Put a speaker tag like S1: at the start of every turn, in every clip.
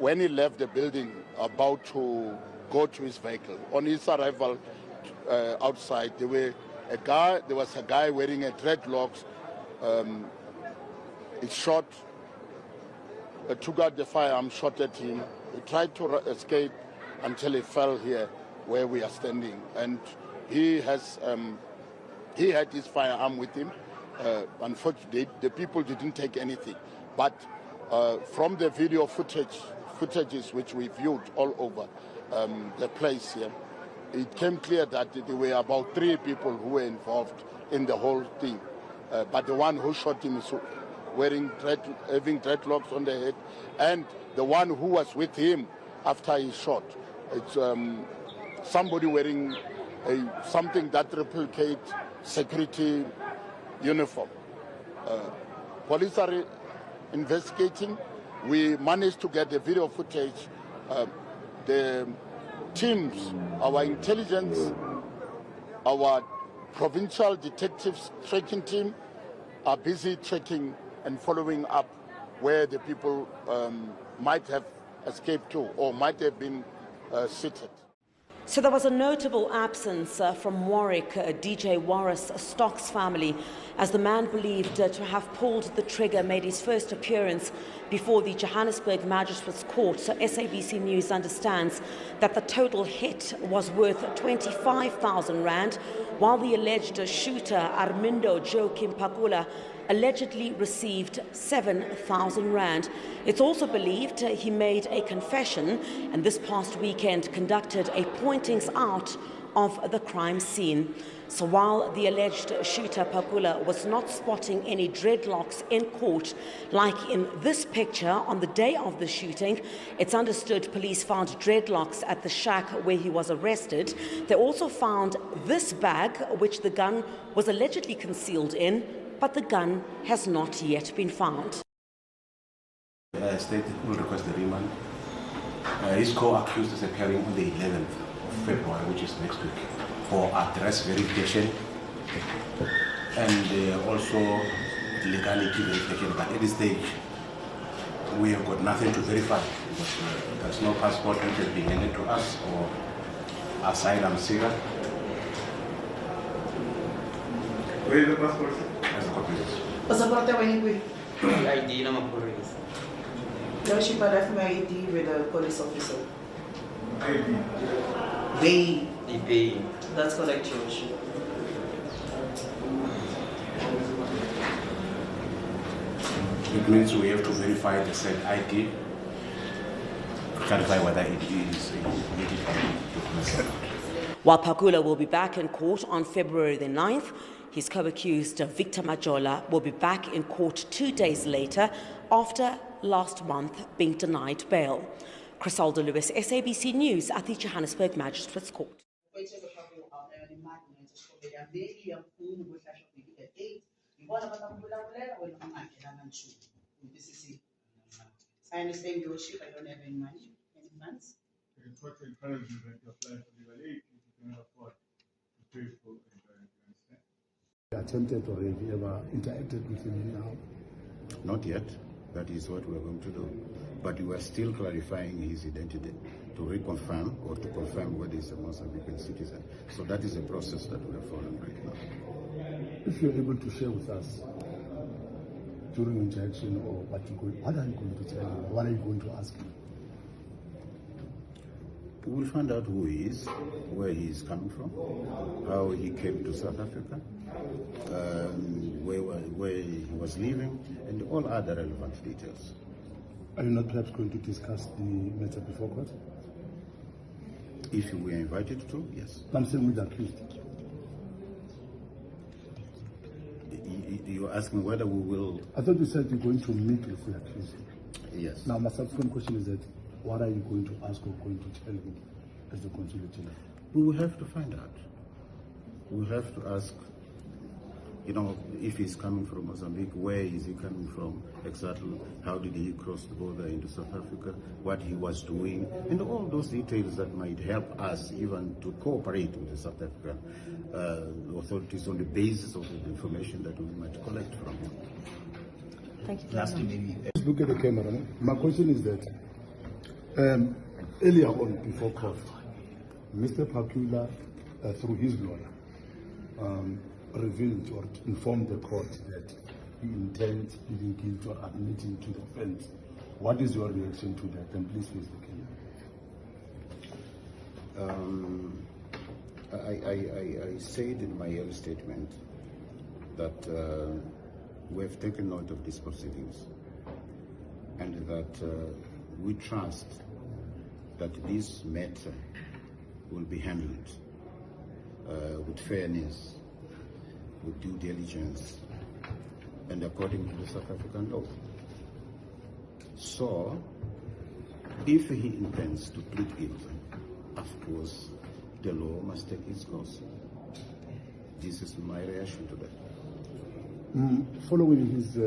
S1: when he left the building, about to go to his vehicle, on his arrival outside, there was a guy wearing a dreadlocks. He shot, took out the firearm, shot at him. He tried to escape until he fell here where we are standing. And he had his firearm with him. Unfortunately, the people didn't take anything. But from the video footages which we viewed all over the place here, it came clear that there were about 3 people who were involved in the whole thing. But the one who shot him is having dreadlocks on the head, and the one who was with him after he shot, it's somebody wearing something that replicates security uniform. Police are investigating. We managed to get the video footage. The teams, our intelligence, our provincial detectives tracking team are busy tracking and following up where the people might have escaped to or might have been seated.
S2: So there was a notable absence from Warwick, DJ Warras Stocks family, as the man believed to have pulled the trigger made his first appearance before the Johannesburg Magistrates Court. So SABC News understands that the total hit was worth 25,000 rand, while the alleged shooter, Armindo Joachim Pakula, allegedly received 7,000 rand. It's also believed he made a confession and this past weekend conducted a pointings out of the crime scene. So while the alleged shooter Pakula was not spotting any dreadlocks in court, like in this picture on the day of the shooting, it's understood police found dreadlocks at the shack where he was arrested. They also found this bag, which the gun was allegedly concealed in, but the gun has not yet been found.
S3: State will request the remand. His co-accused is appearing on the 11th of February, which is next week, for address verification and also legality verification. But at this stage, we have got nothing to verify because there's no passport which has been handed to us or asylum seeker.
S4: Where is the passport?
S3: As a copy.
S5: Passport when you
S6: The ID number police.
S5: no, she left my ID with a police officer.
S4: ID.
S5: They.
S6: The pay.
S5: That's correct, George.
S3: It means we have to verify the said ID to clarify whether it is a
S2: While Pakula will be back in court on February the 9th, his co-accused Victor Majola will be back in court 2 days later after last month being denied bail. Crisalda Lewis, SABC News at the Johannesburg Magistrates Court.
S5: I understand your ship, I don't have any money, any funds.
S4: It's what encourages you that you apply for legal aid if you cannot afford to pay for it.
S7: Attempted or have you ever interacted with him now?
S8: Not yet. That is what we're going to do. But we are still clarifying his identity to reconfirm or to confirm whether he's a Mozambican citizen. So that is a process that we are following right now.
S7: If you're able to share with us during interaction or what are you going to tell him? What are you going to ask him?
S8: We'll find out who he is, where he is coming from, how he came to South Africa, where he was living, and all other relevant details.
S7: Are you not perhaps going to discuss the matter before court?
S8: If we are invited to, yes.
S7: I'm saying with the accused.
S8: You're asking whether we will...
S7: I thought you said you're going to meet with the accused.
S8: Yes.
S7: Now my subsequent question is that what are you going to ask or going to tell him as the consular general?
S8: We will have to find out. We have to ask, if he's coming from Mozambique, where is he coming from exactly? How did he cross the border into South Africa? What he was doing? And all those details that might help us even to cooperate with the South African authorities on the basis of the information that we might collect from him.
S2: Thank you.
S7: Lastly, maybe. Let's look at the camera. My question is that Earlier on, before court, Mr. Pakula, through his lawyer, revealed or informed the court that he intends pleading guilty or admitting to the offense. What is your reaction to that? And please face the camera.
S8: I said in my earlier statement that we have taken note of these proceedings and that we trust that this matter will be handled with fairness, with due diligence, and according to the South African law. So, if he intends to plead guilty, of course, the law must take its course. This is my reaction to that.
S7: Following his...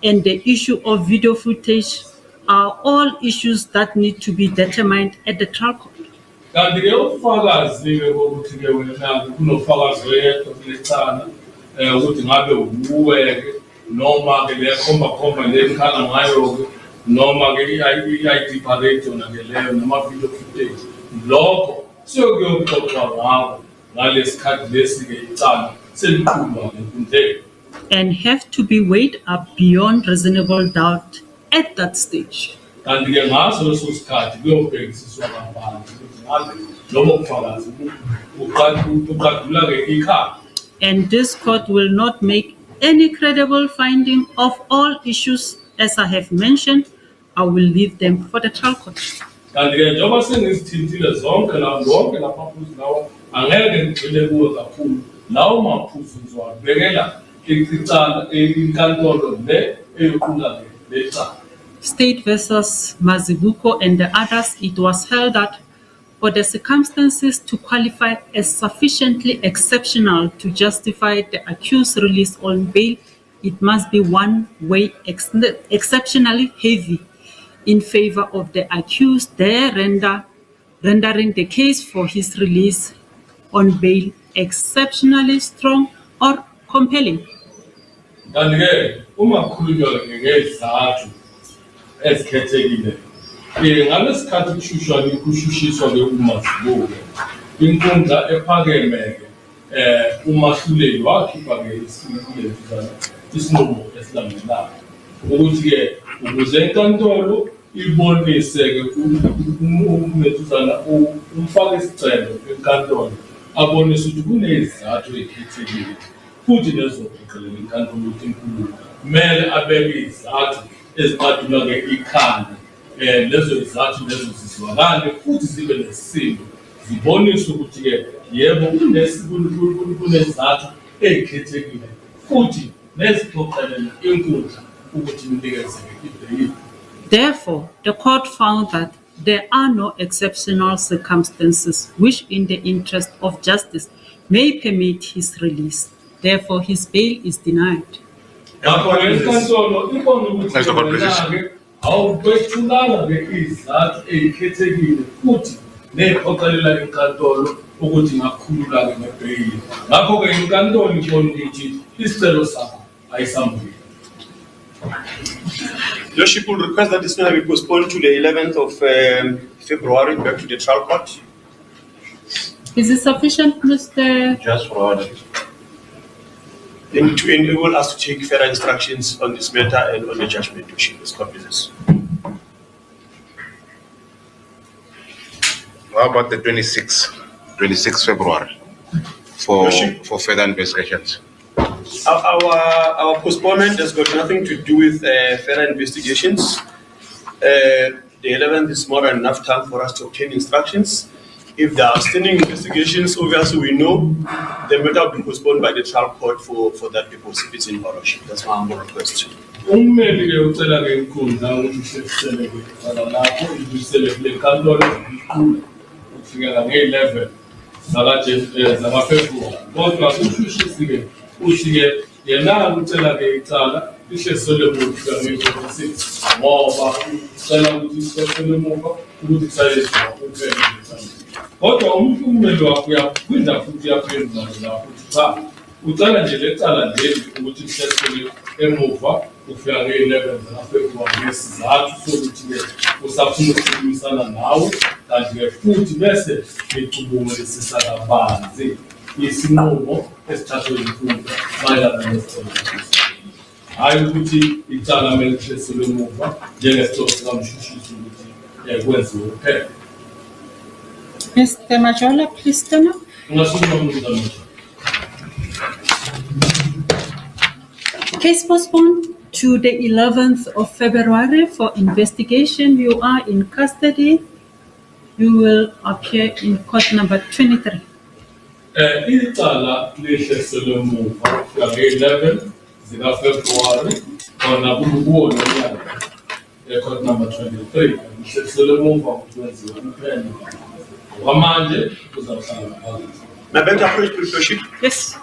S9: And the issue of video footage are all issues that need to be determined at the trial court. And have to be weighed up beyond reasonable doubt at that stage. And this court will not make any credible finding of all issues, as I have mentioned. I will leave them for the trial court. State versus Mazibuko and the others, it was held that for the circumstances to qualify as sufficiently exceptional to justify the accused's release on bail, it must be one way exceptionally heavy in favor of the accused, there rendering the case for his release on bail exceptionally strong or compelling.
S10: ngalesikhathi kushushiswa uMazibuko inkundla ephakeme umahluleli wakhipha-ke isinqumo esilandelayo ukuthi-ke ukuze inkantolo ibonise-ke umethuzana umfake isicelo enkantolo abonise ukuthi kunezizathu ezikhethekile futhi nezophoqelela inkantolo ukuthi inkulumo kumele abeke izizathu eziqadula-ke ikhanda lezo izathu lezo zizwakale futhi zibe nesisindo zibonise ukuthi-ke yebo kunezizathu ezikhethekile futhi neziphoqelela inkundla ukuthi inikezeke ibheyili.
S9: Therefore, the court found that there are no exceptional circumstances which, in the interest of justice, may permit his release. Therefore, his bail is denied.
S10: ukuthi ngakhulula-ke ngebheyili. Ngakho-ke inkantolo ibona ukuthi isicelo sakho ayisamukeli.
S11: Lordship will request that this matter be postponed to the 11th of February back to the trial court.
S9: Is it sufficient, Mr.
S11: Just for order. Then to enable us to take further instructions on this matter and on the judgment to ship this court business.
S3: How about the 26th February for further investigations?
S11: Our postponement has got nothing to do with further investigations. The 11th is more than enough time for us to obtain instructions. If there are standing investigations, obviously we know the matter will be postponed by the trial court for that purpose if it's in Warras. That's my humble request.
S10: Kodwa umuntu ummeli wakho uyaphinde futhi yaphendula ukuthi cha ucala nje lecala leli ukuthi sesele emuva ukufika nge-11 kaFebruwari ngesizathu sokuthi-ke usafuna ukukhulumisana nawe kanti-ke futhi bese licubungulisisa kabanzi isinqumo esithathwe yimfundo mayelana nesicelo. Hhayi ukuthi icala kumele lihleselwe emuva njengesicelo sikamshushisi ukuthi kwenziwe kuphela.
S9: Mr. Majola, please stand up. Case postponed to the 11th of February for investigation. You are in custody. You will appear in court number 23.
S10: Icala lihleselwe emuva nge-11 zikaFebruwari khona kuwona unyaka court number 23 lihleselwe emuva ukuthi kwenziwe kuphela. Wamanje uzawuhlala phakathi.
S11: May I beg your worship?
S9: Yes.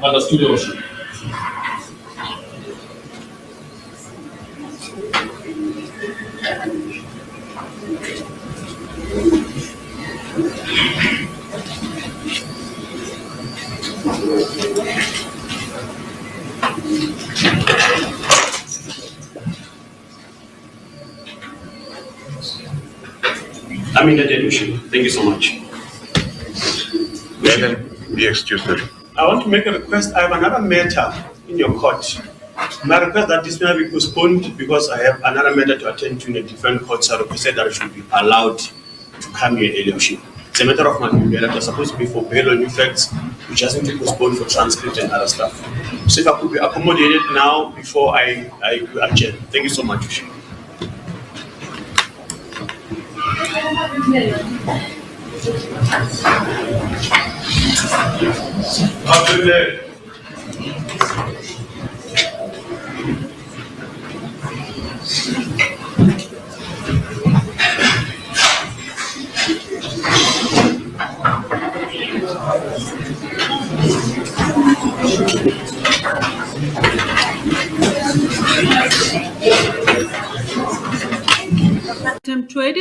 S10: Understood, your worship.
S11: I'm in the delusion. Thank you so much.
S12: Be excused.
S11: I want to make a request. I have another matter in your court. My request that this may be postponed because I have another matter to attend to in a different court. So I requested that I should be allowed to come here earlier. It's a matter of my bail that was supposed to be for bail on new facts, which has been postponed for transcript and other stuff. So if I could be accommodated now before I adjourn. Thank you so much.
S9: Item 20.